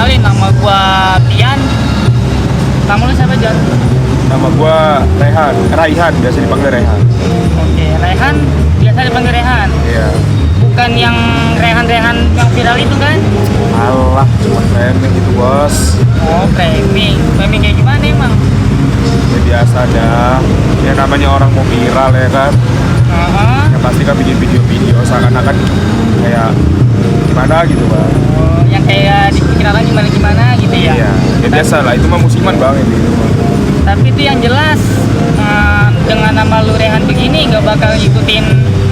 kenalin, nama gua Tian. Nama lu siapa, Jan? Nama gua Raihan, biasa dipanggil Raihan. Oke, Rehan, biasa dipanggil Rehan. Iya. Bukan yang Rehan-Rehan yang viral itu kan? Alah, cuma framing gitu bos. Oh, framing. Framing kayak gimana emang? Ya biasa dah. Ya namanya orang mau viral ya kan. Heeh. Ya pasti kan bikin video-video seakan-akan kayak gimana gitu bang. Oh, yang kayak dibikin orang gimana-gimana gitu ya? Iya. Ya biasa lah, itu mah musiman bang itu. Tapi itu yang jelas dengan nama lu Rehan begini nggak bakal ngikutin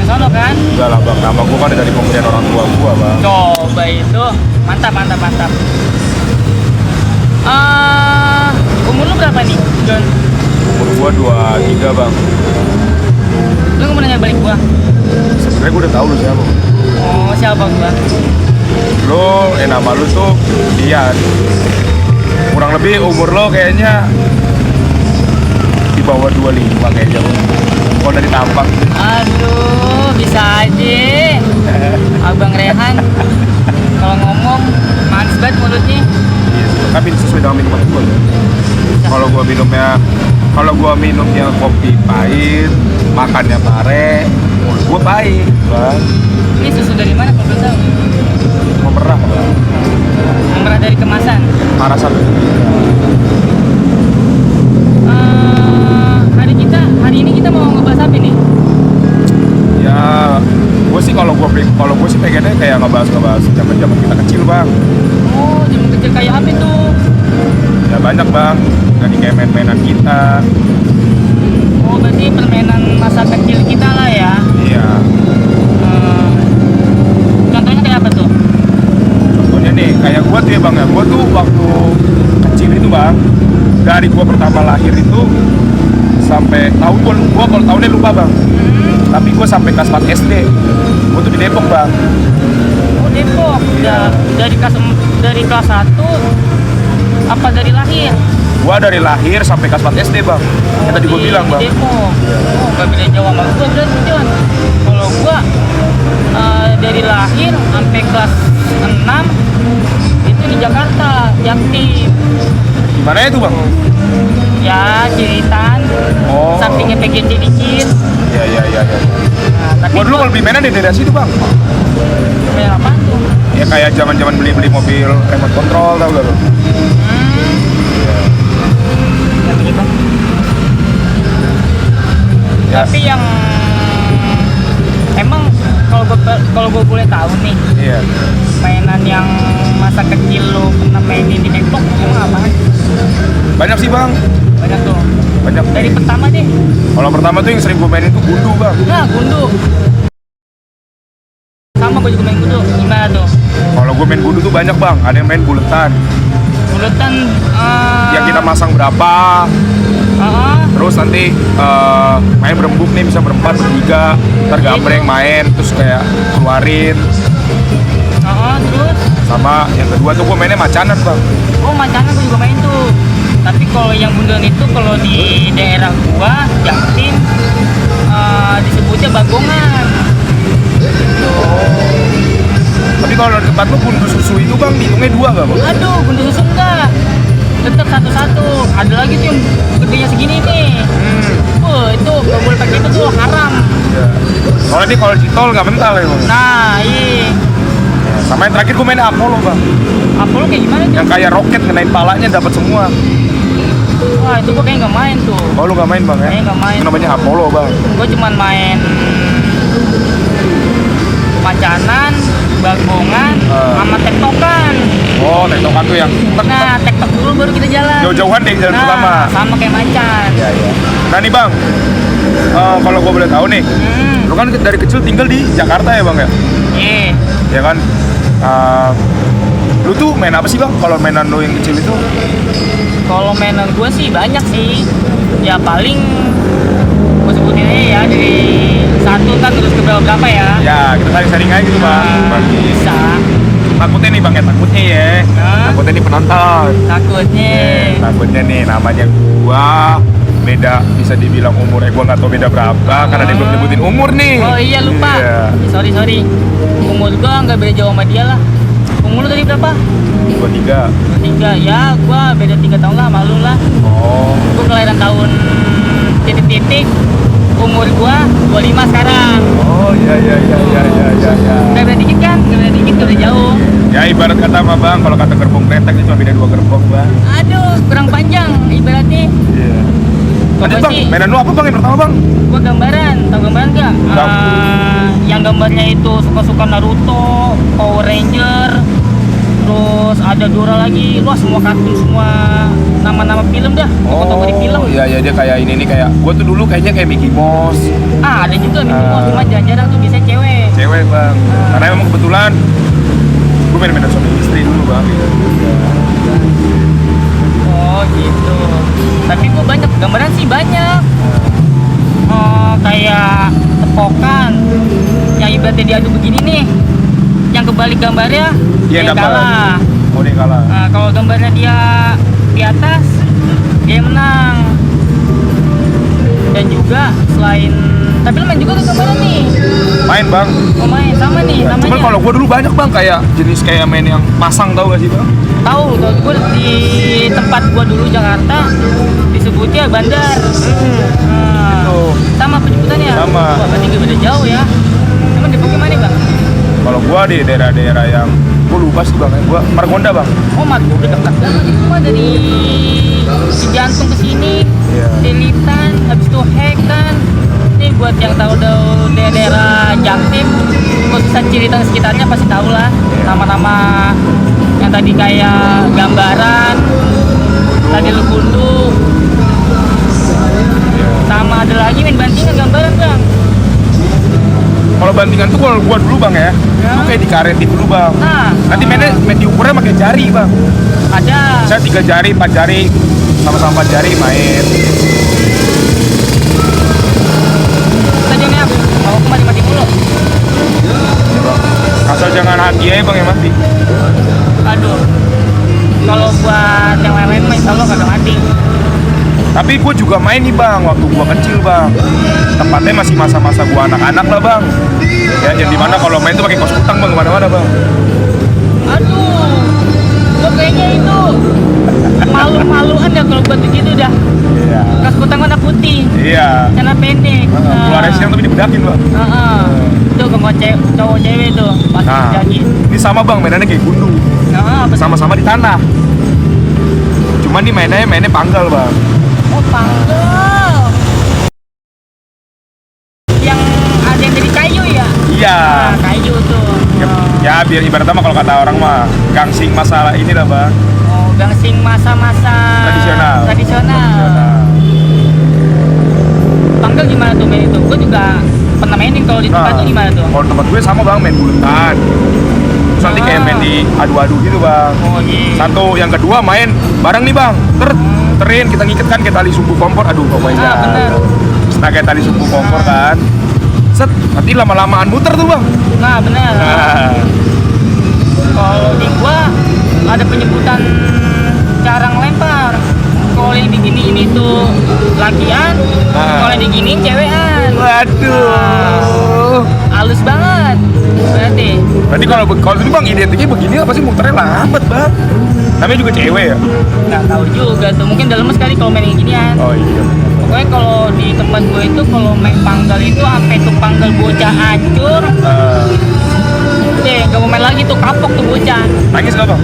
sono kan? Enggak lah bang, nama gua kan dari pemberian orang tua gua bang. Coba itu, mantap. Umur lu berapa nih, John? Umur gua 23 bang. Lu nggak mau nanya balik gua? Sebenarnya gua udah tahu lu siapa. Oh, siapa gua? Nama lu tuh Dian. Kurang lebih umur lo kayaknya di bawah 25 kayaknya lo. Kalau dari tampang. Aduh, bisa aja. Abang Rehan kalau ngomong manis banget mulutnya. Iya, tapi sesuai dengan minuman gua. Kalau gua minumnya kopi pahit, makannya pare, mulut gua pahit, bang. Ini susu dari mana kalau boleh tahu? Memerah, bang. Merah dari kemasan. Parasan. Hari ini kita mau ngebahas apa nih? Ya, gua sih pengennya kayak ngebahas zaman kita kecil, bang. Oh, zaman kecil kayak apa tuh? Ya banyak, bang. Dari kayak main-mainan kita. Oh, berarti permainan masa kecil kita lah ya. Iya. Contohnya kayak apa tuh? Contohnya nih, kayak gua tuh ya bang ya, gua tuh waktu kecil itu bang, dari gua pertama lahir itu sampai gua kalau tahunnya lupa bang, tapi gua sampai kelas 4 SD, gua tuh di Depok bang. Oh, Depok. Iya. Dari kelas 1 apa dari lahir? Gua dari lahir sampai kelas 4 SD bang, yang tadi gua bilang bang. Di Depok. Oh, gak beda jauh sama gua berarti, John. Kalau gua dari lahir sampai kelas 6 itu di Jakarta, Jaktim. Gimana itu bang? Ya, Ciritan. Oh. Sampingnya PGC dikit. Iya. Nah, tapi Gua dulu kalau beli mainan di daerah situ bang. main apa tuh? Ya kayak zaman beli mobil remote control, tau gak lo? Yang begitu. Ya. Tapi yang emang kalau gue boleh tahu nih, Iya. mainan yang masa kecil lo pernah mainin di Depok emang apaan? Banyak sih bang. Banyak tuh. Banyak. Dari pertama deh. Kalau pertama tuh yang sering gua mainin tuh gundu bang. Nah, gundu. Sama gue juga main gundu. Gimana tuh? Kalau gue main gundu tuh banyak bang. Ada yang main buletan. Buletan. Yang kita masang berapa. Terus nanti main berembuk nih, bisa berempat, bertiga. Ntar gambreng main, terus kayak keluarin. Terus? Sama yang kedua tuh gue mainnya macanan bang. Oh, macanan gue juga main tuh. Tapi kalau yang bundaran itu kalau di daerah gua, Jaktim, disebutnya bagongan. Gitu. Tapi kalau di tempat lu gundu susu itu bang, hitungnya 2 gak bang? Aduh, gundu susu enggak. Tetap satu-satu. Ada lagi tuh yang gedenya segini nih. Itu gak boleh pakai itu tuh, haram. Ya. Soalnya kalau citol gak mental ya bang. Nah, iya. Sama yang terakhir gue main Apollo bang. Apollo kayak gimana tuh? Yang kayak roket ngenain palanya dapat semua. Wah, itu gua kayak nggak main tuh. Oh lu gak main bang ya? Kayaknya nggak main. Itu namanya Apollo bang. Gua cuman main macanan, bagongan, sama tektokan. Oh tektokan tuh yang Nah, tektok dulu baru kita jalan. jauh-jauhan deh jalan pertama. Sama kayak macan. Iya. Nah nih bang, kalau gue boleh tahu nih, lu kan dari kecil tinggal di Jakarta ya bang ya? Iya. Ya kan? Lu tuh main apa sih bang? Kalau mainan lu yang kecil itu? Kalau mainan gue sih banyak sih. Ya paling gue sebutin aja ya dari 1 kan terus ke berapa ya? Ya kita saling-saling aja gitu bang. Bisa. Takutnya nih bang ya, takutnya ya. Takutnya nih penonton. Takutnya nih namanya gua beda, bisa dibilang umurnya gua nggak tahu beda berapa karena dia belum nyebutin umur nih. Oh iya lupa. Iya. Sorry. Umur gua nggak beda jauh sama dia lah. Umur lu tadi berapa? Gua 23. 23 ya, gua beda 3 tahun lah, malu lah. Oh. Gua kelahiran tahun titik-titik, umur gua 25 sekarang. Oh iya. Gak beda dikit kan? Gak beda dikit, gak beda jauh. Ya ibarat kata mah bang, kalau kata gerbong kretek itu beda 2 gerbong bang. Aduh, kurang panjang ibaratnya. Iya. Lanjut bang, mainan lu apa bang yang pertama bang? Gua gambaran, tau gambaran gak? Tahu. Yang gambarnya itu suka-suka Naruto, Power Ranger, terus ada Dora lagi, luas semua kartun, semua nama-nama film dah, toko-toko di film. Iya dia kayak ini nih, kayak gua tuh dulu kayaknya kayak Mickey Mouse. Ada juga Mickey Mouse, cuma jarang-jarang tuh biasanya cewek. Cewek bang. Karena memang kebetulan gua main-mainan suami istri dulu bang. Oh gitu. Tapi gua banyak gambaran sih banyak. Kayak tepokan yang ibaratnya diadu begini nih, yang kebalik gambarnya Iya dia kalah. Oh dia kalah. Nah, kalau gambarnya dia di atas, dia yang menang. Dan juga selain, tapi lu main juga ke gambaran nih. Main bang. Oh main, sama nih namanya. Cuman kalau gua dulu banyak bang, kayak jenis kayak main yang pasang, tau gak sih bang? Tahu gue di tempat gua dulu Jakarta disebutnya bandar. Gitu. Sama penyebutannya. Sama. Wah, berarti gak beda jauh ya. Emang di gimana bang? Kalau gua di daerah-daerah yang gua lupa sih bang, gua Margonda bang. Oh Margonda dekat banget itu mah dari si jantung ke sini. Iya. Delitan, habis itu Hekan. Ini buat yang tahu daerah Jaktim, gak usah cerita sekitarnya pasti tahu lah. Nama-nama yang tadi kayak gambaran, tadi Lukundu, sama ada lagi main bantingan gambaran bang. Kalau bantingan tuh kalau gua dulu bang ya, itu kayak dikaretin dulu bang. Nah, Nanti mainnya main diukurnya pakai jari bang. ada. Saya 3 jari, 4 jari, sama-sama 4 jari main. Stadionnya mau kemana mati mulu. Ya, bang. Asal jangan hati aja bang yang mati. Aduh, kalau buat yang lain-lain mah insya Allah kagak mati. Tapi gue juga main nih bang, waktu gue kecil bang. Tempatnya masih masa-masa gue anak-anak lah bang. Ya, yang dimana kalau main tuh pakai kos kutang bang, kemana-mana bang. Aduh, gua kayaknya itu malu-maluan ya kalau buat begitu dah. Iya. Kas kutang warna putih, Iya. celana pendek. Keluarnya siang tapi dibedakin bang. Itu kalau cowok cewek tuh pasti Nah, jadi. ini sama bang, mainannya kayak gundu. Sama-sama di tanah. Cuman nih mainnya panggal bang. Oh panggil. Yang ada yang dari kayu ya? Iya. Nah, kayu tuh. Ya biar ibaratnya mah kalau kata orang mah gangsing masalah ini lah bang. Oh, gangsing masa-masa tradisional. Panggil gimana tuh main itu? Gue juga pernah mainin kalau di tempat tuh gimana tuh? Kalau tempat gue sama bang, main buletan. Terus nanti kayak main di adu-adu gitu bang. Oh iya. Satu, yang kedua main bareng nih bang. Terin kita ngiket kan kayak tali sumbu kompor. Aduh pokoknya. Bener. Nah kayak tali sumbu kompor kan. Set, nanti lama-lamaan muter tuh bang. Nah bener. Nah, Kalau di gua ada penyebutan cara ngelempar. Kalau yang diginiin itu lakian, kalau yang diginiin cewekan. waduh. Halus banget. Berarti kalau ini bang identiknya begini apa sih muternya lambat bang? Namanya juga cewek ya? Nggak tahu juga tuh. Mungkin dalam sekali kalau main yang ginian. Oh iya. Pokoknya kalau di tempat gue itu kalau main panggal itu sampai tuh panggal bocah hancur. Gak mau main lagi tuh, kapok tuh bocah. Nangis nggak bang?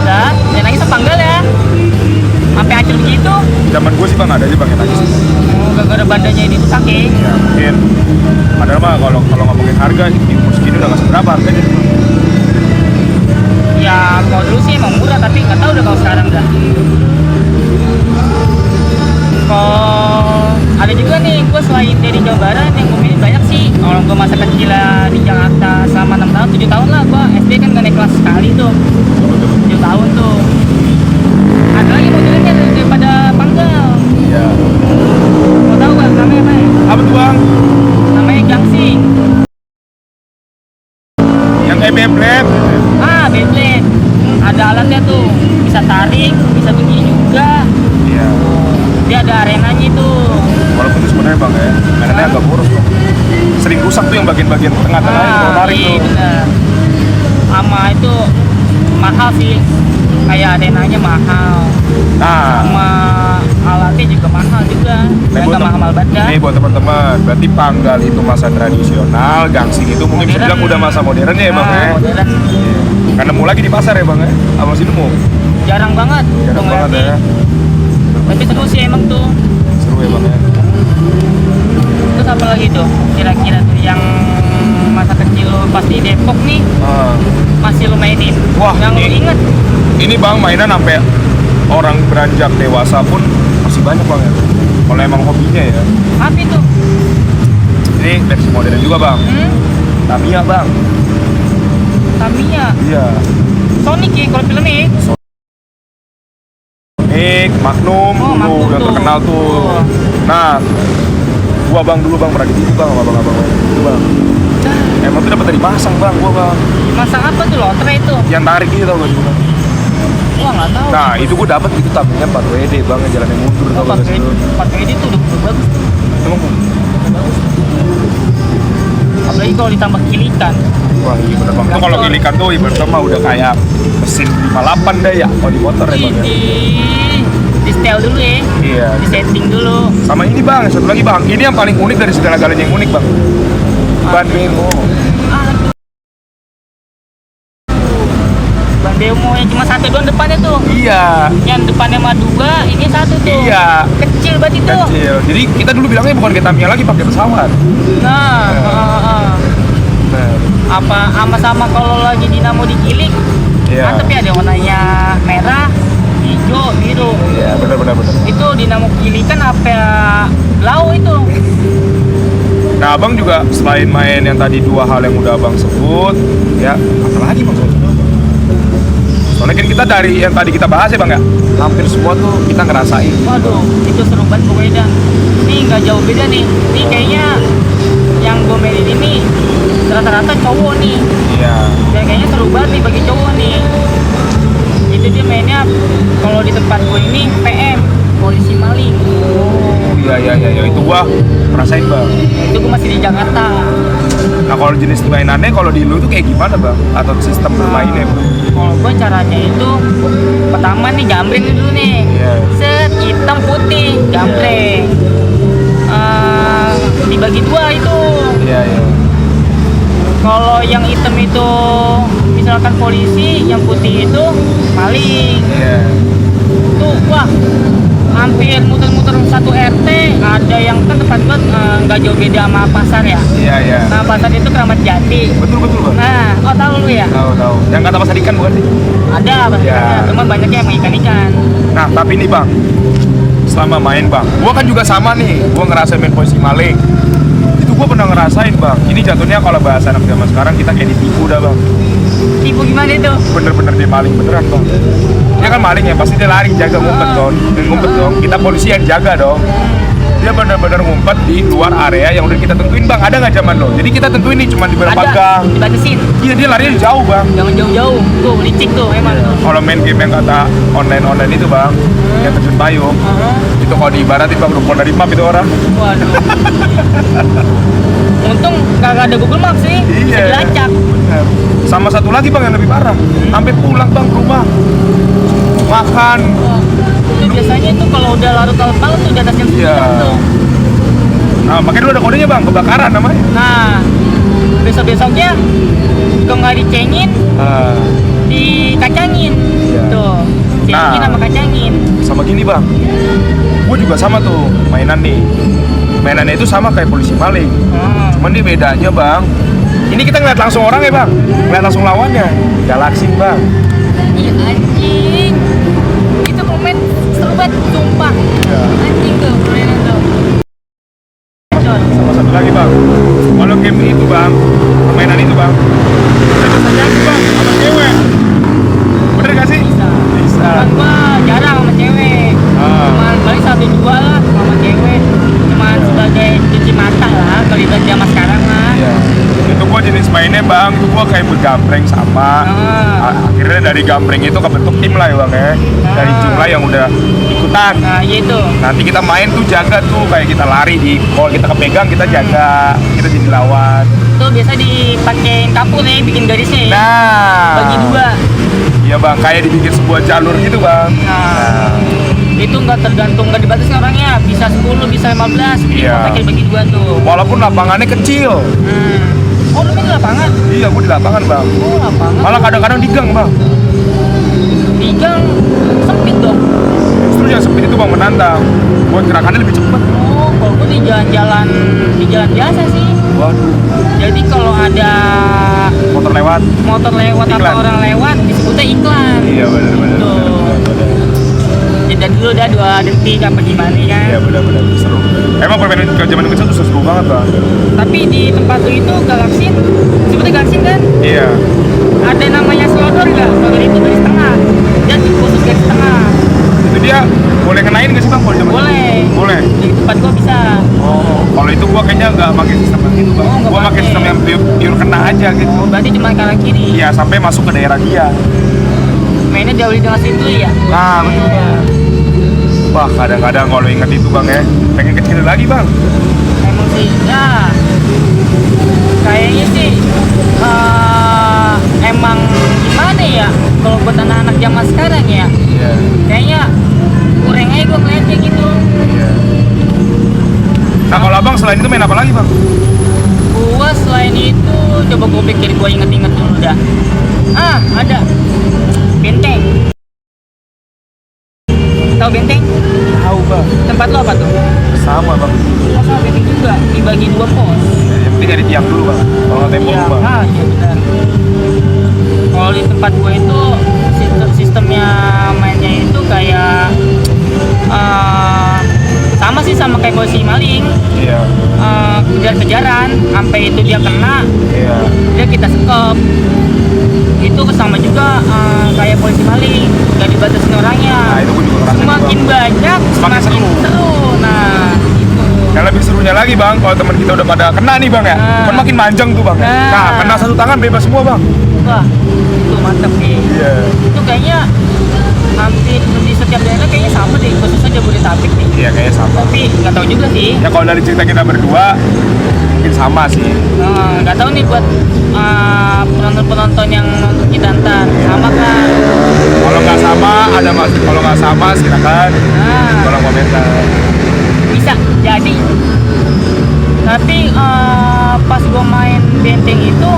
Udah, yang nangis sepanggal ya. Sampai hancur begitu. Zaman gue sih bang ada aja bang yang nangis. Oh, gara-gara badannya ini tuh saking. Ya mungkin. Padahal mah kalau ngomongin harga di umur segini udah nggak seberapa harganya. Ya kalau dulu sih emang murah, tapi nggak tahu udah kalau sekarang dah. Kalau ada juga nih, gue selain dari Jawa Barat yang gue pilih banyak sih. Kalau gue masa kecil di Jakarta selama 6 tahun, 7 tahun lah gue SD kan gak naik kelas sekali tuh. 7 tahun tuh. Ada lagi modelnya daripada panggal. Iya. Mau tahu gak namanya apa? Apa tuh bang? Namanya gangsing. Yang kayak Beyblade. Beyblade. Ada alatnya tuh, bisa tarik, bisa begini juga. Iya. Dia ada arenanya tuh. Walaupun itu sebenarnya bang ya, mainannya agak boros bang. Sering rusak tuh yang bagian-bagian tengah-tengah yang kalau tarik iya tuh. bener. Sama itu mahal sih. biaya arenanya mahal. Nah, Sama alatnya juga mahal juga. Nggak mahal banget kan? Nih buat teman-teman, berarti Panggal itu masa tradisional, Gangsing itu mungkin bisa bilang udah masa modern ya bang ya. Modern. Kan nemu lagi di pasar ya bang ya? Apa masih nemu? Jarang banget. Jarang banget ya. Tapi seru sih emang tuh. Seru ya bang ya. Terus apa lagi tuh? Kira-kira tuh yang masa kecil lo pas di Depok nih masih lo mainin? Wah, yang lo inget? Ini bang mainan sampai orang beranjak dewasa pun masih banyak bang ya. Kalau emang hobinya ya. Apa itu? Ini versi modern juga bang. Tamiya bang. Tamiya. Iya. Sonic ya kalau filmnya. Sonic, Magnum, Magnum udah tuh. terkenal tuh. Nah, gua bang dulu bang pernah gitu bang sama abang-abang itu bang. Emang tuh dapat dari pasang bang gua bang. Masang apa tuh lotre itu? Yang tarik gitu tau gak sih bang? Wah nggak tahu. Nah itu gua dapat itu Tamiya 4 WD bang yang jalannya mundur tau gak sih? Pakai ini tuh udah bagus tuh. Emang Apalagi kalau ditambah kilikan. wah iya bener bang. Tuh kalau kilikan tuh ibaratnya mah udah kayak mesin 58 dah ya kalau di motor ya bang ya. Di setel dulu ya. Iya. Di setting dulu. Sama ini bang, satu lagi bang. Ini yang paling unik dari segala-galanya yang unik bang. Ban Bemo. Aduh. Ban demo yang cuma satu doang depannya tuh. Iya. Yang depannya mah dua, ini satu tuh. Iya. Kecil banget itu. Kecil. Jadi kita dulu bilangnya bukan kayak Tamiya lagi pakai pesawat. Nah, Nah. apa sama-sama kalau lagi dinamo digilik. Iya. Mantep ya, ada warnanya merah, hijau, biru. Iya benar. Itu dinamo gilikan apa blau itu. Nah abang juga selain main yang tadi dua hal yang udah abang sebut, ya apa lagi bang? Soalnya kan kita dari yang tadi kita bahas ya bang ya, hampir semua tuh kita ngerasain. Waduh, itu seru banget pokoknya dah. Ini nggak jauh beda nih. Ini kayaknya yang gue mainin ini rata-rata cowok nih. Iya. Dan kayaknya seru banget nih bagi cowok nih. Itu dia mainnya kalau di tempat gue ini PM, polisi maling. Iya itu gua ngerasain bang. Itu gue masih di Jakarta. Nah kalau jenis mainannya kalau di lu tuh kayak gimana bang? Atau sistem bermainnya bang? Kalau gue caranya itu pertama nih gambreng dulu nih. Iya. Set hitam putih gambreng. Dibagi dua itu. Iya. Kalau yang hitam itu misalkan polisi, yang putih itu maling. Iya. Tuh wah hampir muter-muter satu RT. Ada yang kan tempat gue nggak jauh beda sama pasar ya. Iya. Nah pasar itu Keramat Jati. Betul bang. Nah, tahu lu ya? Tahu. Yang kata pasar ikan bukan sih? Ada pasar Ya. ikannya, cuman banyaknya yang ikan-ikan. Nah tapi nih bang, selama main bang, gua kan juga sama nih, gua ngerasain main polisi maling. Itu gua pernah ngerasain bang. Ini jatuhnya kalau bahasa anak zaman sekarang kita kayak ditipu dah bang. Tipu gimana itu? Bener-bener dia maling beneran bang. Dia kan maling ya, pasti dia lari jaga ngumpet dong. Kita polisi yang jaga dong. Dia bener-bener ngumpet di luar area yang udah kita tentuin bang. Ada nggak zaman lo? Jadi kita tentuin nih cuma di beberapa gang. Dibatasin. Iya dia larinya jauh bang. Jangan jauh-jauh. Tuh licik tuh emang tuh. Kalau main game yang kata online itu bang, yang terjun payung, itu kalau diibaratin bang, udah keluar dari map itu orang. Waduh. Untung kagak ada Google Maps sih. Bisa dilacak. Bener. Sama satu lagi bang yang lebih parah, sampai pulang bang ke rumah makan. Wah, itu biasanya tuh kalau udah larut malam tuh di atas jam 9 Iya. tuh. Nah makanya dulu ada kodenya bang, kebakaran namanya. Nah, besok-besoknya kalau nggak dicengin, dikacangin. Iya. Tuh, cengin Nah. sama kacangin. Sama gini bang, gue juga sama tuh mainan nih. Mainannya itu sama kayak polisi maling, cuman dia bedanya bang. Ini kita ngeliat langsung orang ya bang, ngeliat langsung lawannya. Galaxy bang. Iya anjing. Itu komen seru banget, sumpah. Iya. Anjing tuh, permainan tuh. Sama satu lagi bang, kalau game itu bang, permainan itu bang, udah bisa jadi bang sama cewek. Bener gak sih? Bisa. Cuman gua jarang sama cewek. Cuman paling 1-2 lah sama cewek. Cuman sebagai cuci mata lah kalau di zaman sekarang lah. Iya. Itu gua jenis mainnya bang, itu gua kayak bergambreng sama. Akhirnya dari gambreng itu kebentuk tim lah ya bang ya. Dari jumlah yang udah ikutan. Nah, iya itu. Nanti kita main tuh jaga tuh kayak kita lari di, kalau kita kepegang kita jaga, kita jadi lawan. itu biasa dipakein kapur ya, bikin garisnya ya. Nah, Bagi dua. Iya bang, kayak dibikin sebuah jalur gitu bang. Nah, itu nggak tergantung, nggak dibatasi orangnya, bisa 10, bisa 15, jadi Iya. pakai bagi dua tuh. Walaupun lapangannya kecil. Oh, lu main di lapangan? Iya, gue di lapangan bang. Oh, lapangan. Malah kadang-kadang di gang bang. Di gang sempit dong. Justru yang sempit itu bang menantang. Buat gerakannya lebih cepat. Oh, kalau gue di jalan biasa sih. Waduh. Jadi kalau ada Motor lewat. motor lewat Iklan. atau orang lewat disebutnya iklan. Iya benar-benar. Tuh. Jeda dulu dah 2 detik apa gimana kan. Iya benar-benar seru. Emang permainan ke zaman kecil tuh seru banget bang. Tapi di tempat lu itu galaksin, sebutnya galaksin kan? Iya. Ada namanya slodor nggak? Slodor itu garis tengah. Dia khusus garis tengah. Itu dia boleh kenain nggak sih bang? Kalau zaman Boleh. Boleh. Di tempat gua bisa. Oh, kalau itu gua kayaknya nggak pakai sistem yang itu bang. Oh, nggak Gua pakai pakai. sistem yang pure kena aja gitu. Oh, berarti cuma kanan kiri. Iya, sampai masuk ke daerah dia. Mainnya jauh di tengah situ ya. Nah, betul. Iya. Wah, kadang-kadang kalau inget itu bang ya, pengen kecil lagi bang. Emang sih, ya kayaknya sih emang gimana ya kalau buat anak-anak zaman sekarang ya, Iya. kayaknya kurang aja gue ngeliatnya gitu. Iya. Nah, kalau abang selain itu main apa lagi bang? Gua selain itu coba gue pikir, gue inget-inget dulu dah. Ada benteng. Tahu benteng? Tahu bang. Tempat lo apa tuh? Sama bang. Oh, sama benteng juga, dibagi 2 pos. Yang penting ada tiang dulu bang. Kalau nggak tembok Iya, dulu bang. iya benar. Kalau di tempat gue itu sistemnya mainnya itu kayak sama sih, sama kayak polisi maling. Iya. Kejar-kejaran sampai itu dia kena, Iya. dia kita sekop. Itu sama juga kayak polisi maling, nggak dibatasin orangnya. Nah, itu gue juga ngerasain Semakin bang. banyak Semakin seru. Nah itu Yang lebih serunya lagi bang, kalau teman kita udah pada kena nih bang ya, Nah. kan makin manjang tuh bang. Nah. Nah, kena satu tangan bebas semua bang. wah, itu mantep nih. Iya. Itu kayaknya hampir di setiap daerah kayaknya sama deh, khususnya Jabodetabek nih. Iya kayaknya sama. Tapi nggak tahu juga sih. Ya kalau dari cerita kita berdua, mungkin sama sih. Nggak tahu nih buat penonton-penonton yang nonton kita ntar sama kan. Kalau nggak sama, ada mas. Kalau nggak sama, silakan kolom komentar. Bisa jadi. Tapi pas gua main benteng itu,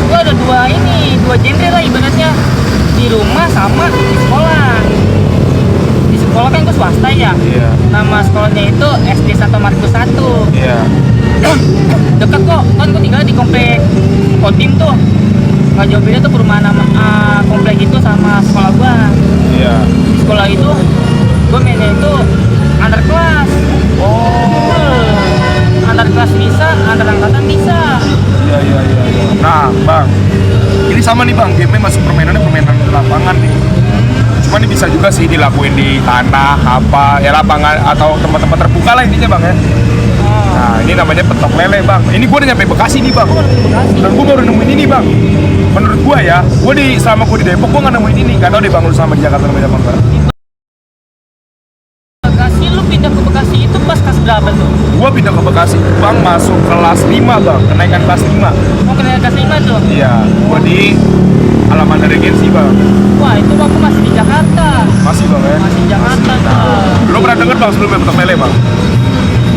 gua ada dua genre lah ibaratnya, di rumah sama di sekolah. Di sekolah kan gua swasta ya. Iya. Nama sekolahnya itu SD Santo Markus 1. Iya. Dekat kok, kan gua tinggal di komplek Kodim tuh. Nggak jauh beda tuh perumahan komplek itu sama sekolah gua. Iya. Di sekolah itu gua mainnya itu antar kelas. Antar kelas bisa, antar angkatan bisa. Iya. Nah, bang, ini sama nih bang, game masih permainannya permainan di lapangan nih. Cuma ini bisa juga sih dilakuin di tanah, apa, ya lapangan atau tempat-tempat terbuka lah intinya bang ya. Nah, ini namanya petok lele bang. Ini gue udah nyampe Bekasi nih bang. Dan gue baru nemuin ini bang. Menurut gue ya, selama gue di Depok gue nggak nemuin ini. Gak tau deh bang, lu sama di Jakarta namanya bang. Bekasi, lu pindah ke Bekasi itu pas kelas berapa tuh? Gue pindah ke Bekasi bang, masuk kelas 5 bang, kenaikan kelas 5. Mau ke kelas 5 tuh? Iya, gue di Alamanda Regency bang. Wah, itu aku masih di Jakarta. Masih bang ya. Masih di Jakarta tuh. Lu pernah denger bang sebelumnya petok lele bang?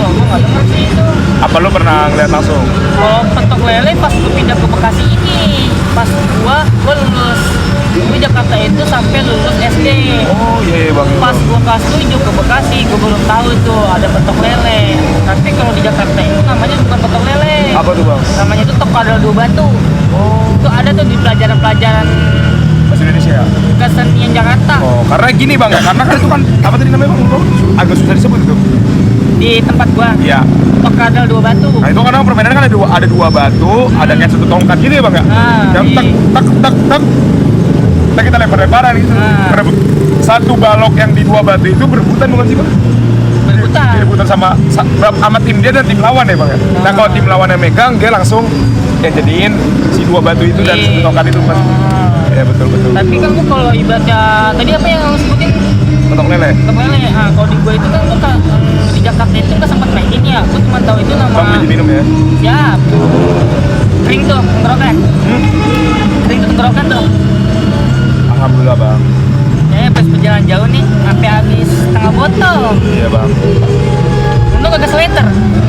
Wah, gua nggak denger sih itu. Apa lu pernah ngeliat langsung? Kalau petok lele pas gua pindah ke Bekasi ini, pas gua lulus di Jakarta itu sampai lulus SD. Oh iya bang. Pas gua kelas 7 ke Bekasi, gua belum tahu tuh ada petok lele. Tapi kalau di Jakarta itu namanya bukan petok lele. Apa tuh bang? Namanya itu tokadal 2 batu. Oh, Itu ada tuh di pelajaran-pelajaran bahasa Indonesia ya? kesenian Jakarta. Oh, karena gini bang ya, karena kan itu kan, apa tadi namanya bang? Agak susah disebut itu. Di tempat gua, Iya. tokadal 2 batu. Nah itu karena permainannya kan ada dua batu, ada kayak satu tongkat gitu ya bang ya? Yang iya. tak. Kita lempar-lemparan gitu. Nah. Satu balok yang di 2 batu itu berebutan bukan sih bang? Berebutan. Direbutan sama tim dia dan tim lawan ya bang ya? Nah kalau tim lawan yang megang, dia langsung jadiin si 2 batu itu dan satu tongkat itu mas. Ya betul. Tapi kan gua kalau ibaratnya tadi apa yang lu sebutin? Petok lele. Petok lele. Kalau di gua itu kan gua di cakap itu nggak sempat mainin ya, aku cuma tahu itu nama. Bang beli minum ya. Siap. Kering tuh, tenggorokan. Kering tuh tenggorokan tuh. Alhamdulillah bang. Pas perjalanan jauh nih, sampai habis setengah botol. Iya bang. Untung kagak seliter.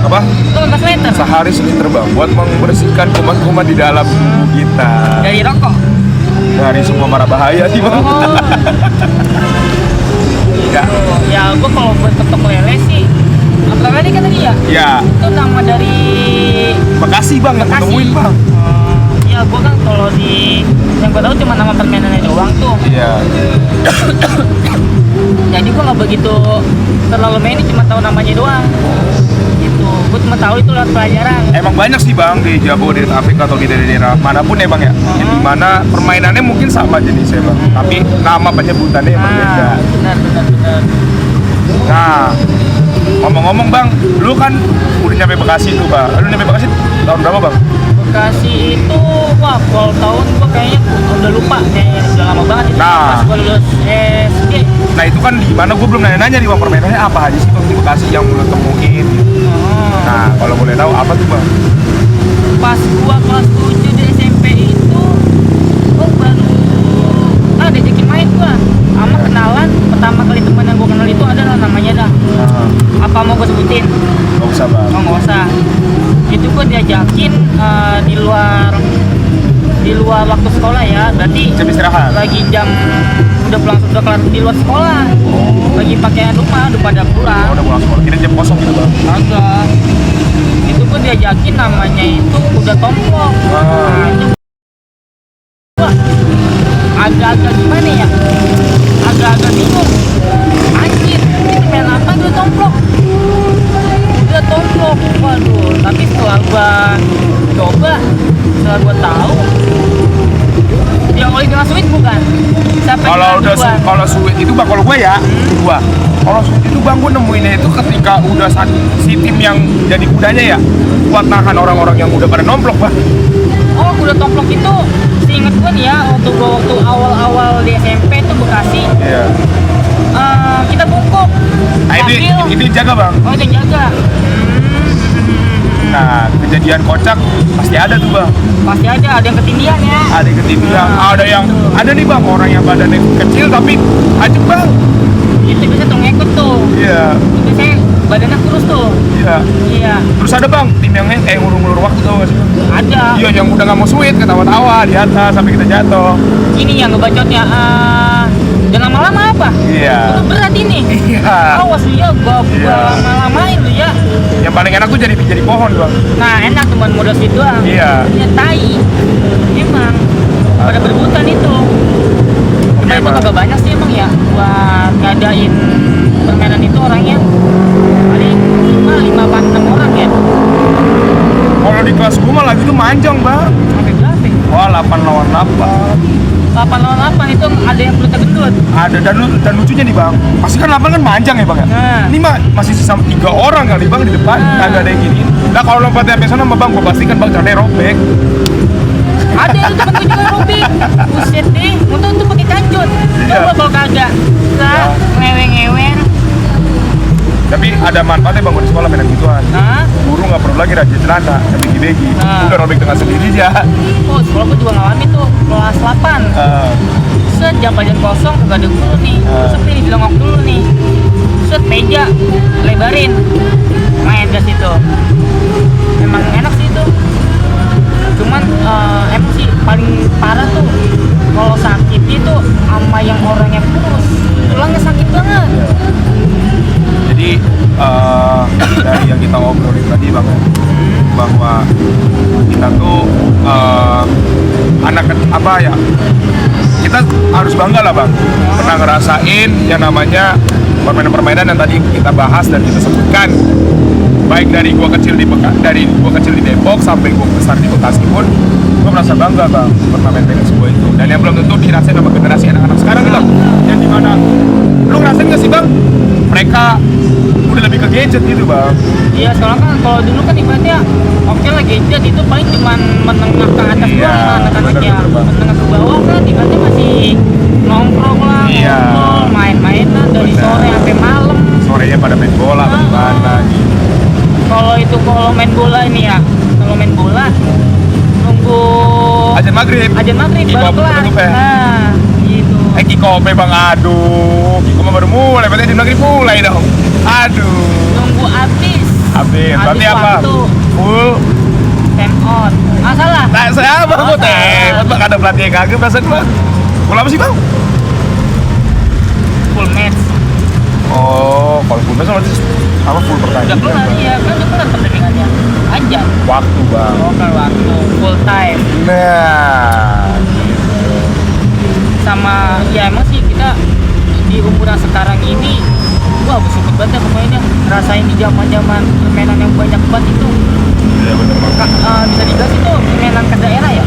Apa? Untung kagak seliter. Sehari seliter bang, buat membersihkan kuman-kuman di dalam tubuh kita. Dari rokok. Dari semua mara bahaya sih bang. Oh. Ya. Ya, gua kalau buat ketok lele sih. Apa tadi kan tadi ya? Ya. Itu nama dari Bekasi bang, yang Bekasi. nemuin bang. Ya, gua kan kalau di yang gua tahu cuma nama permainannya doang tuh. Iya. Jadi gua nggak begitu terlalu main, cuma tahu namanya doang. Gitu. Gua cuma tahu itu lewat pelajaran. Emang banyak sih bang di Jabodetabek atau di daerah manapun ya bang ya. Yang dimana permainannya mungkin sama jenisnya bang, tapi nama penyebutannya yang berbeda. Benar. Nah, ngomong-ngomong bang, lu kan udah nyampe Bekasi tuh bang. Lu nyampe Bekasi tahun berapa bang? Bekasi itu, wah, kalau tahun gua kayaknya udah lupa, kayaknya udah lama banget itu. Nah. Pas gua lulus SD. Nah itu kan di mana gue belum nanya-nanya nih bang, permainannya apa aja sih bang di Bekasi yang lu temuin? Oh. Nah kalau boleh tahu apa tuh bang? Pas gua kelas 7 di SMP itu, gua baru diajakin main gua. Sama kenalan, pertama kali teman yang gua kenal itu adalah namanya dah. Nah, Apa mau gua sebutin? nggak usah bang. Oh, nggak usah. Itu gua diajakin di luar waktu sekolah ya. Berarti Jam istirahat. lagi jam udah pulang, udah kelar di luar sekolah. Lagi pakaian rumah udah pada pulang. Oh, udah pulang sekolah, kira jam kosong gitu bang. Kagak. Itu gua diajakin namanya itu udah tomplok. Nah, itu gua agak-agak gimana ya? Agak-agak bingung. Anjir, ini main apa udah tomplok? Udah tomplok. Waduh, tapi setelah gua coba, setelah gua tahu yang oleh dengan sweet bukan? Siapa Kalau yang udah duluan? kalau suit itu bang, kalau gue ya, kalau suit itu bang gue nemuinnya itu ketika udah si tim yang jadi kudanya ya buat nahan orang-orang yang udah pada nomplok bang. Oh, kuda tomplok itu seinget gue nih ya, waktu awal-awal di SMP itu Bekasi, Iya. kita bungkuk. Nah itu jaga bang. Oh, itu yang jaga. Nah kejadian kocak pasti ada tuh bang. Pasti ada yang ketindihan ya. Ada yang ketindihan, ada nih bang orang yang badannya kecil tapi ajib bang. Itu bisa tuh ngikut tuh. Iya. Itu biasanya badannya kurus tuh. Iya. Iya. Terus ada bang tim yang ngulur-ngulur waktu tau gak sih? Ada. Iya yang udah nggak mau sweet ketawa-tawa di atas sampai kita jatuh. Ini yang ngebacotnya. Jangan lama-lama apa? Iya. Itu berat ini. Iya. Awas lu ya, gua Iya. lama-lamain lu ya. Yang paling enak tuh jadi pohon bang. Nah, enak cuman modal situ doang. Iya. Ya tai. Emang pada berebutan itu. Dan Memang. gua kagak banyak sih emang ya buat ngadain permainan itu orangnya. Paling 5-6 orang ya. Kalau di kelas gue malah gitu manjang bang. Sampai berapa? Wah 8 lawan 8. 8 lawan 8 itu ada yang perutnya gendut. Ada dan lucunya nih bang. Pasti kan 8 kan manjang ya bang ya. Nah. Ini mah masih sisa 3 orang kali bang di depan. Nah. Kagak ada yang gini. Nah kalau lompatnya sampai sana mah bang, gue pastikan bang caranya robek. Ada yang temen gue juga robek. Buset deh, untung tuh pakai kancut. Iya. Coba kalau kagak. Lah, ngewe-ngewer. Tapi ada manfaatnya bang di sekolah mainan gituan. Nah, Guru nggak perlu lagi rajin celana, dan begi-begi. Nah. Udah robek dengan sendirinya. oh sekolah gue juga ngalamin tuh kelas 8. Set jam pelajaran kosong kagak ada guru nih. Sepi nih dilongok dulu nih. Set meja lebarin. Main ke situ. Emang enak sih itu. Cuman emang sih paling parah tuh kalau sakit itu sama yang orangnya kurus. Tulangnya sakit banget. Jadi dari yang kita obrolin tadi bang, bahwa kita tuh anak apa ya, kita harus bangga lah bang, pernah ngerasain yang namanya permainan-permainan yang tadi kita bahas dan kita sebutkan, baik dari gua kecil di Depok sampai gua besar di Bekasi pun gua merasa bangga bang pernah main tenis gua itu, dan yang belum tentu dirasain sama generasi anak-anak sekarang gitu, yang dimana lu ngerasain gak sih bang mereka udah lebih ke gadget gitu bang. Iya, soalnya kan kalau dulu kan ibaratnya oke lah gadget itu paling cuman menengah ke atas Iya, doang, anak-anak ya bener, Bang. menengah ke bawah kan ibaratnya masih nongkrong lah, Iya. ngobrol, main-mainan dari Bener. sore sampai malam. Sorenya pada main bola bagaimana maghrib. baru Kiko kelar. tutup ya. Nah, gitu. Kikope bang, aduh. Kiko mah baru mulai, berarti di maghrib mulai dong. Aduh. Nunggu habis. Habis, berarti apa? waktu. Full. Time on. Masalah. Nah, saya apa Oh, kok teh? Bang ada pelatih kagak perasaan bang. Full apa sih bang? Full match. Oh, kalau full match berarti apa full Udah pertandingan? kelar Bang? ya, kan udah kelar pertandingannya. Aja. Waktu bang. Oh, kalau waktu full time. Nah, gitu. Sama ya emang sih kita di umuran sekarang ini wah bersyukur banget ya pokoknya ngerasain di zaman permainan yang banyak banget itu. Iya benar bang. Bisa dibilang itu permainan ke daerah ya.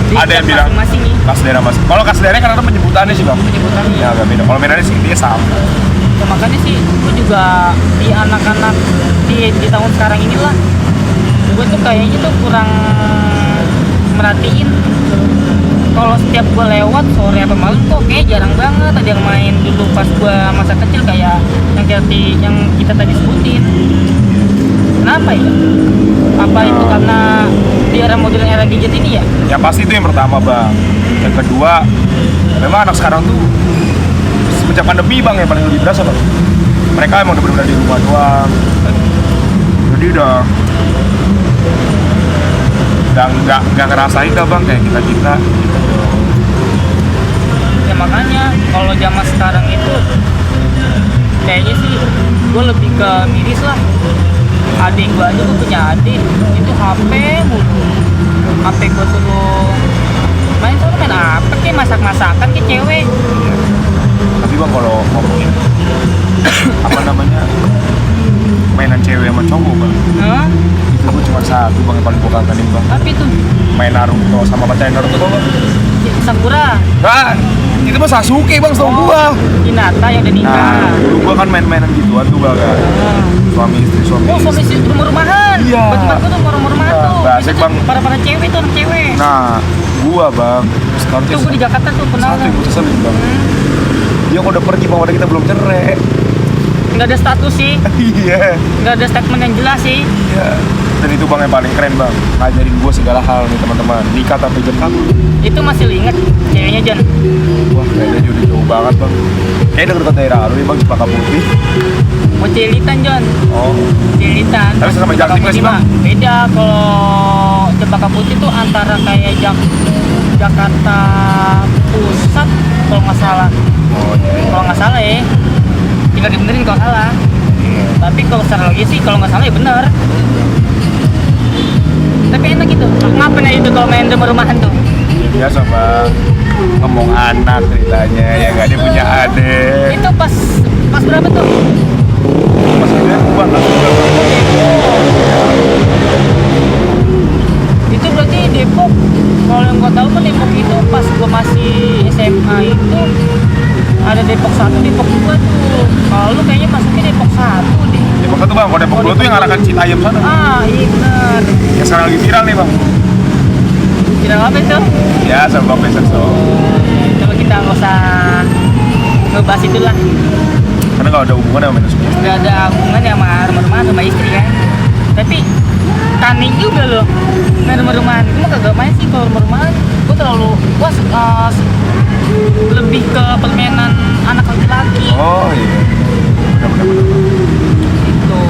Di Ada yang setiap bilang masing-masing nih kas daerah mas. Kalau kas daerah kan ada penyebutannya sih bang. penyebutannya. Ya agak beda. Kalau mainannya sih dia sama. Ya, makanya sih gue juga di anak-anak di tahun sekarang inilah gue tuh kayaknya tuh kurang merhatiin kalau setiap gue lewat sore atau malam kok kayak jarang banget ada yang main dulu pas gue masa kecil kayak yang kita tadi sebutin. Kenapa ya? Apa itu karena di era modern era gadget ini ya? Yang pasti itu yang pertama bang. Yang kedua, memang anak sekarang tuh semenjak pandemi bang yang paling lebih berasa bang. Mereka emang udah benar-benar di rumah doang. Jadi udah nggak ngerasain dah bang kayak kita gitu. Ya makanya kalau zaman sekarang itu kayaknya sih gue lebih ke miris lah. Adik gue aja, gue punya adik itu HP mulu. HP gue suruh main apa kayak masak-masakan kayak cewek. Tapi bang kalau ngomongin apa namanya mainan cewek sama cowok bang, Hah? itu gue cuma satu bang yang paling gue kangenin bang. Tapi tuh Main Naruto sama pacaran Naruto bang. Sakura. Nah, itu mah Sasuke bang setahu gua. Hinata yang udah nikah. Nah, dulu gua kan main-mainan gituan tuh bang. Ah. Suami istri Oh, suami istri rumah-rumahan. Iya. Betul gue tuh rumah-rumahan Iya, tuh. basik, Itu tuh Bang. para cewek tuh, anak cewek. Nah, gua bang sekarang Tuh gue di Jakarta tuh kenal. satu gue seselin bang. Dia kok udah pergi bang, padahal kita belum cerai. Nggak ada status sih, Iya. nggak ada statement yang jelas sih. Iya. Dan itu bang yang paling keren bang, ngajarin gua segala hal nih teman-teman. Nikah tapi jam kabur. Itu masih lu inget ceweknya Jan. Wah, kayaknya udah jauh banget bang. Kayaknya dekat daerah lu nih bang, Cempaka Putih. Mau Cilitan Jon, Oh, Cilitan. Tapi sama Cempaka Jaktim nggak sih, Putih Bang? mah beda. Kalau Cempaka Putih tuh antara kayak Jakarta Pusat kalau nggak salah. oh iya. Kalau nggak salah ya, tinggal dibenerin kalau salah. Tapi kalau secara logis sih kalau nggak salah ya bener. Tapi enak gitu. Ngapain ya itu kalau main rumah-rumahan tuh? Ya biasa bang, ngomong anak ceritanya ya nggak dia punya adik. Itu pas berapa tuh? Mas gede gua nggak suka bang. Itu berarti Depok. Kalau yang gua tahu kan Depok itu pas gua masih SMA itu ada Depok 1, Depok 2 tuh. Kalau lu kayaknya masuknya Depok 1 deh. Depok tuh bang, kalau Depok dua tuh yang arahkan Citayam sana. Ah, iya bener. Yang sekarang lagi viral nih bang. Tidak apa itu? Ya sama bang Besan so. Coba kita nggak usah ngebahas itu lah. Karena nggak ada hubungan sama minus minus. Nggak ada hubungan ya sama rumah-rumahan sama istri kan. Tapi cunning juga loh main rumah-rumahan. Cuma kagak main sih kalau rumah-rumahan. Gua terlalu lebih ke permainan anak laki-laki. Oh iya. Benar. Gitu.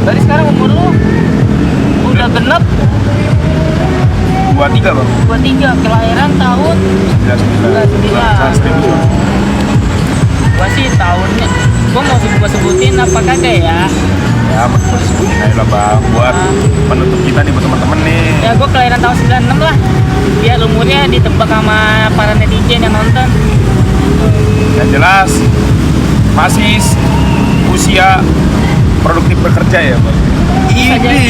Dari sekarang umur lu udah genep 23 bang. 23, kelahiran tahun 99. gua sih tahunnya gua mau sebutin apa kagak ya? Ya mau disebutin aja lah bang, buat penutup kita nih buat teman-teman nih. Ya gua kelahiran tahun 96 lah. Biar umurnya ditebak sama para netizen yang nonton. Yang jelas masih usia produktif bekerja ya bang. Bisa jadi.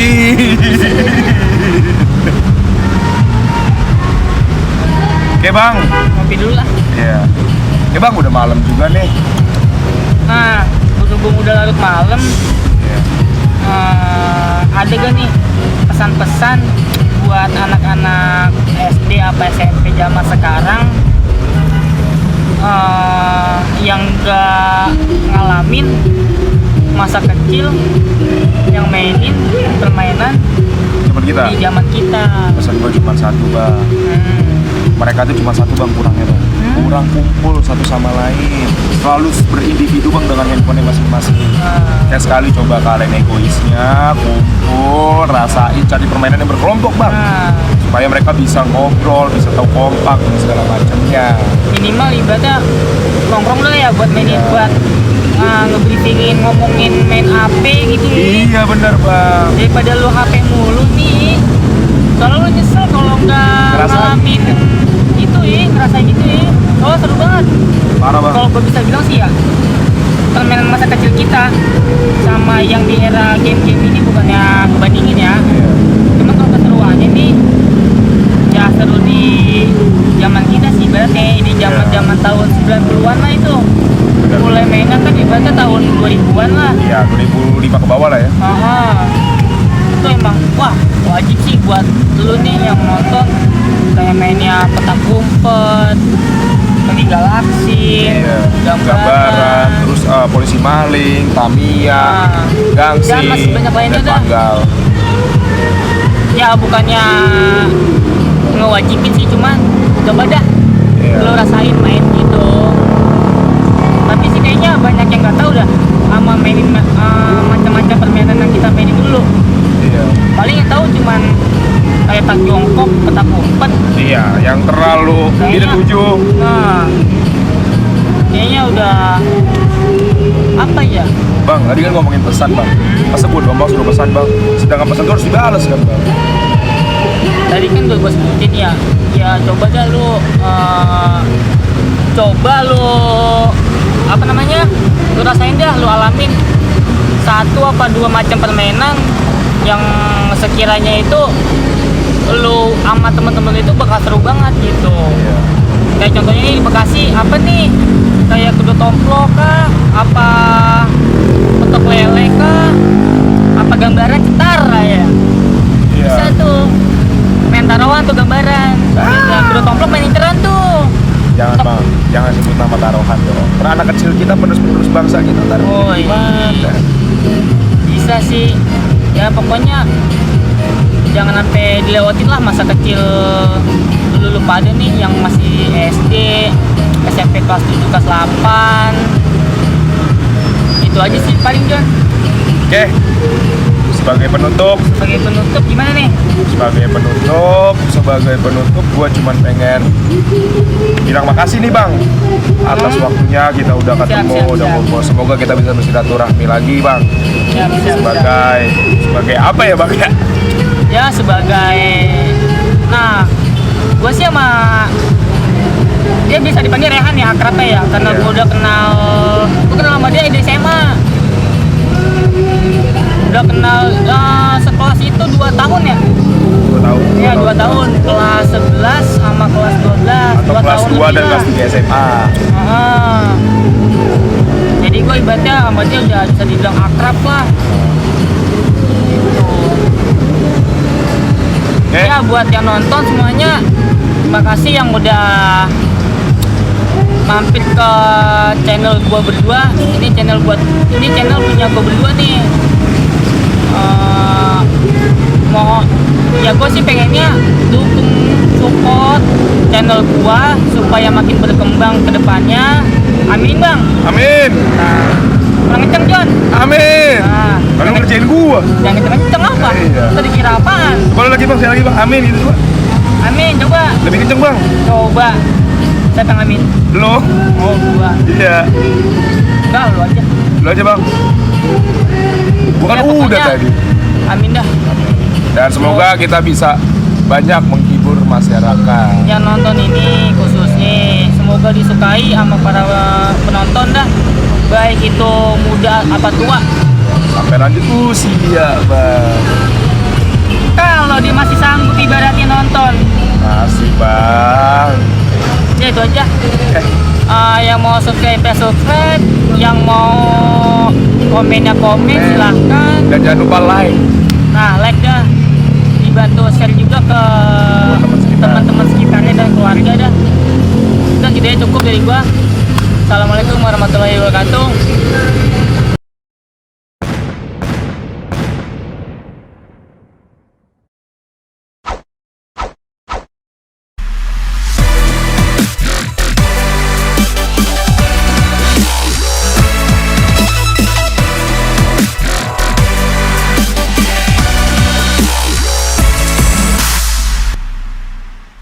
Oke bang. Ngopi dulu lah. Iya. Oke bang, udah malam juga nih. Nah, berhubung udah larut malam, Iya. ada gak nih pesan-pesan buat anak-anak SD apa SMP zaman sekarang yang gak ngalamin masa kecil, yang mainin permainan zaman kita. Di zaman kita. Pesan gue cuma satu bang. Mereka tuh cuma satu bang kurangnya bang. Kurang kumpul satu sama lain. Selalu berindividu bang dengan handphonenya masing-masing. Kayak sekali coba kalian egoisnya, kumpul, rasain, cari permainan yang berkelompok bang. Supaya mereka bisa ngobrol, bisa tahu kompak dan segala macamnya. Minimal ibaratnya nongkrong dulu ya buat mainin buat ngebriefingin, ngomongin main HP gitu. Iya benar bang. Daripada lu HP mulu nih, soalnya lu nyesel kalau nggak ngalamin itu ngerasain gitu oh seru banget. Parah bang. Kalau gue bisa bilang sih ya, permainan masa kecil kita sama yang di era game-game ini bukannya ngebandingin ya. Cuma kalau keseruannya nih ya seru di zaman kita sih ibaratnya di zaman tahun 90-an lah itu. Mulai mainnya kan ibaratnya tahun 2000-an lah. Iya, 2005 ke bawah lah ya. Itu emang wah wajib sih buat lu nih yang nonton kayak mainnya petak umpet, pergi galaksi, gambaran, terus polisi maling, Tamiya, Gangsi, dan masih banyak lainnya dan dah. Panggal. Ya bukannya ngewajibin sih, cuman coba dah lu rasain main gitu. Tapi sih kayaknya banyak yang nggak tahu dah sama mainin macam-macam permainan yang kita mainin dulu. Iya. Paling yang tahu cuman kayak tak jongkok, petak umpet. Iya, yang terlalu tidak ujung. Nah, kayaknya udah apa ya? Bang, tadi kan ngomongin pesan bang. Masa gue doang bang suruh pesan bang. Sedangkan pesan itu harus dibalas kan bang. Tadi kan gue sebutin ya. Ya coba dah lu, apa namanya? Lu rasain dah, lu alamin satu apa dua macam permainan yang sekiranya itu lu sama temen-temen itu bakal seru banget gitu. Kayak contohnya ini di Bekasi apa nih, kayak kudu tomplok kah, apa petok lele kah, apa gambaran cetar lah ya. Bisa tuh main taruhan tuh gambaran. Kudu tomplok main interan tuh. Jangan bang, jangan sebut nama taruhan dong. Karena anak kecil kita penerus bangsa kita taruh. Oh iya. Bisa sih. Ya pokoknya jangan sampai dilewatin lah masa kecil lu pada nih yang masih SD, SMP kelas 7, kelas 8. Itu aja sih paling John. Oke. Sebagai penutup Gimana nih? Sebagai penutup gua cuman pengen bilang makasih nih bang atas waktunya, kita udah ketemu, udah ngobrol. Semoga kita bisa bersilaturahmi lagi bang. Sebagai apa ya bang ya? Ya sebagai, nah gue sih sama dia bisa dipanggil Rehan ya, akrabnya ya, karena gue udah kenal sama dia dari SMA. Udah kenal sekelas itu 2 tahun ya? 2 tahun. Iya 2 tahun, kelas 11 sama kelas 12. Atau kelas 2 dan kelas 3 SMA. Jadi gue ibaratnya sama dia udah bisa dibilang akrab lah. Gitu. Ya buat yang nonton semuanya, terima kasih yang udah mampir ke channel gua berdua. Ini channel punya gua berdua nih. Mau ya gue sih pengennya dukung support channel gua supaya makin berkembang ke depannya. Amin bang. Amin. Nah, kurang kenceng John. Amin. Nah, Kalau ngerjain gua. Jangan kenceng apa? Iya. Tadi kira apaan? Kalau lagi bang, saya lagi bang. Amin itu bang. Amin, coba. Lebih kenceng bang. Coba. Saya pengen amin. Lo? Oh, gua. Iya. Enggak, lu aja. Lo aja bang. Bukan Ya, udah pokoknya, tadi. Amin dah. Dan semoga kita bisa banyak menghibur masyarakat. Yang nonton ini khususnya semoga disukai sama para penonton dah. Baik itu muda apa tua. Sampai lanjut usia bang. Kalau dia masih sanggup ibaratnya nonton. Masih bang. Ya itu aja. Yang mau subscribe ya subscribe, yang mau komennya komen silahkan. Dan jangan lupa like. Nah like dah, dibantu share juga ke teman-teman sekitarnya dan keluarga dah. Udah gitu ya, cukup dari gua. Assalamualaikum warahmatullahi wabarakatuh.